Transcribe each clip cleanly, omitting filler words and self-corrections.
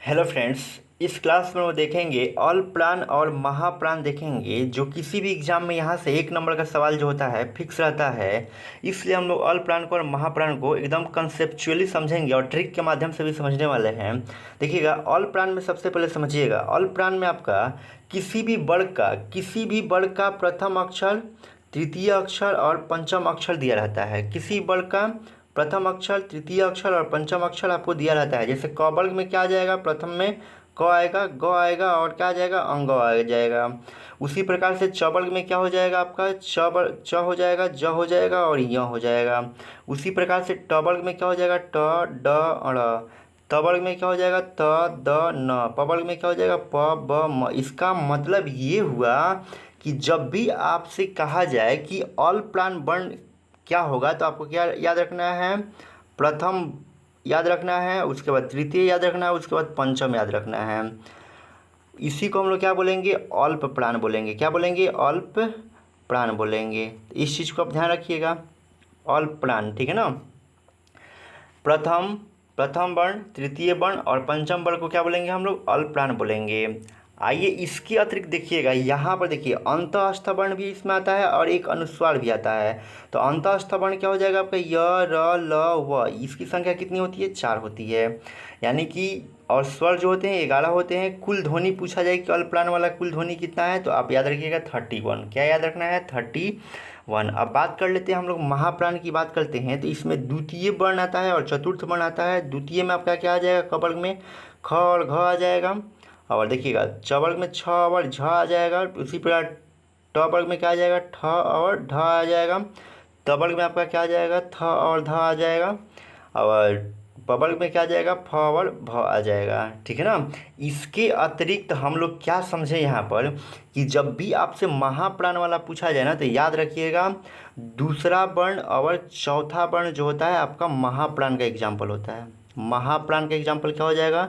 Hello friends, इस class में वो देखेंगे ऑल प्लान और महाप्राण देखेंगे। जो किसी भी एग्जाम में यहाँ से 1 नंबर का सवाल जो होता है फिक्स रहता है। इसलिए हम लोग ऑल प्लान को और महाप्राण को एकदम कंसेप्चुअली समझेंगे और ट्रिक के माध्यम से भी समझने वाले हैं। देखिएगा, ऑल प्लान में सबसे पहले समझिएगा, ऑल प्लान में आपका किसी भी वर्ग का प्रथम अक्षर, तृतीय अक्षर और पंचम अक्षर दिया रहता है। किसी वर्ग का प्रथम अक्षर, तृतीय अक्षर और पंचम अक्षर आपको दिया रहता है। जैसे क वर्ग में क्या आ जाएगा, प्रथम में क आएगा, ग आएगा और क्या आ जाएगा, अंग आ जाएगा। उसी प्रकार से च वर्ग में क्या हो जाएगा, आपका च हो जाएगा, ज हो जाएगा और य हो जाएगा। उसी प्रकार से ट वर्ग में क्या हो जाएगा, ट ड ड़। त वर्ग में क्या हो जाएगा, त द न। प वर्ग में क्या हो जाएगा, प ब म। इसका मतलब ये हुआ कि जब भी आपसे कहा जाए कि ऑल प्लान वर्ण क्या होगा, तो आपको क्या याद रखना है, प्रथम याद रखना है, उसके बाद तृतीय याद रखना है, उसके बाद पंचम याद रखना है। इसी को हम लोग क्या बोलेंगे, अल्प प्राण बोलेंगे। क्या बोलेंगे, अल्प प्राण बोलेंगे। इस चीज़ को आप ध्यान रखिएगा, अल्प प्राण, ठीक है ना। प्रथम प्रथम वर्ण, तृतीय वर्ण और पंचम वर्ण को क्या बोलेंगे, हम लोग अल्प प्राण बोलेंगे। आइए इसके अतिरिक्त देखिएगा, यहाँ पर देखिए अंतःस्थ वर्ण भी इसमें आता है और एक अनुस्वार भी आता है। तो अंतःस्थ वर्ण क्या हो जाएगा आपका, य र ल व। इसकी संख्या कितनी होती है, 4 होती है। यानी कि और स्वर जो होते हैं 11 होते हैं। कुल ध्वनि पूछा जाए कि अल्प प्राण वाला कुल ध्वनि कितना है, तो आप याद रखिएगा 31। क्या याद रखना है, 31। अब बात कर लेते हैं हम लोग महाप्राण की बात करते हैं। तो इसमें द्वितीय वर्ण आता है और चतुर्थ वर्ण आता है। द्वितीय में आपका क्या आ जाएगा, क वर्ग में ख और घ आ जाएगा। और देखिएगा च वर्ग में छ और झ आ जाएगा। उसी प्रकार ट वर्ग में क्या आ जाएगा, ठ और ढ आ जाएगा। त वर्ग में आपका क्या आ जाएगा, थ और ध आ जाएगा। और प वर्ग में क्या आ जाएगा, फ और भ आ जाएगा, ठीक है ना। इसके अतिरिक्त हम लोग क्या समझे यहाँ पर कि जब भी आपसे महाप्राण वाला पूछा जाए ना, तो याद रखिएगा दूसरा वर्ण और चौथा वर्ण जो होता है आपका महाप्राण का एग्जाम्पल होता है। महाप्राण का एग्जाम्पल क्या हो जाएगा,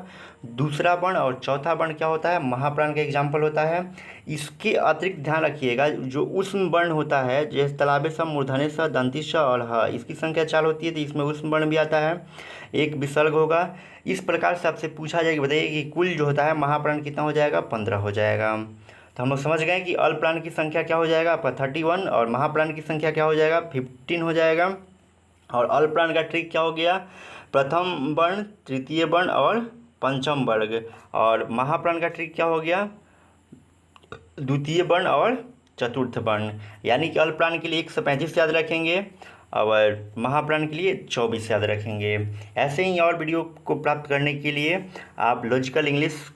दूसरा वर्ण और चौथा वर्ण क्या होता है, महाप्राण का एग्जाम्पल होता है। इसके अतिरिक्त ध्यान रखिएगा जो उष्म वर्ण होता है, जैसे तालाबे स, मूर्धन्य स, दंती स और ह, इसकी संख्या 4 होती है। तो इसमें उष्म वर्ण भी आता है, एक विसर्ग होगा। इस प्रकार से आपसे पूछा जाएगा, बताइए कि कुल जो होता है महाप्राण कितना हो जाएगा, 15 हो जाएगा। तो हम लोग समझ गए कि अल्प प्राण की संख्या क्या हो जाएगा आपका 31 और महाप्राण की संख्या क्या हो जाएगा 15 हो जाएगा। और अल्प प्राण का ट्रिक क्या हो गया, प्रथम वर्ण, तृतीय वर्ण और पंचम वर्ग। और महाप्राण का ट्रिक क्या हो गया, द्वितीय वर्ण और चतुर्थ वर्ण। यानी कि अल्प प्राण के लिए 135 याद रखेंगे और महाप्राण के लिए 24 याद रखेंगे। ऐसे ही और वीडियो को प्राप्त करने के लिए आप लॉजिकल इंग्लिश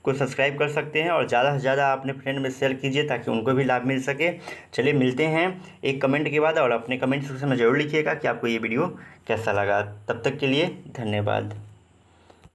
को सब्सक्राइब कर सकते हैं और ज़्यादा से ज़्यादा अपने फ्रेंड में शेयर कीजिए ताकि उनको भी लाभ मिल सके। चलिए मिलते हैं एक कमेंट के बाद, और अपने कमेंट सेक्शन में ज़रूर लिखिएगा कि आपको ये वीडियो कैसा लगा। तब तक के लिए धन्यवाद।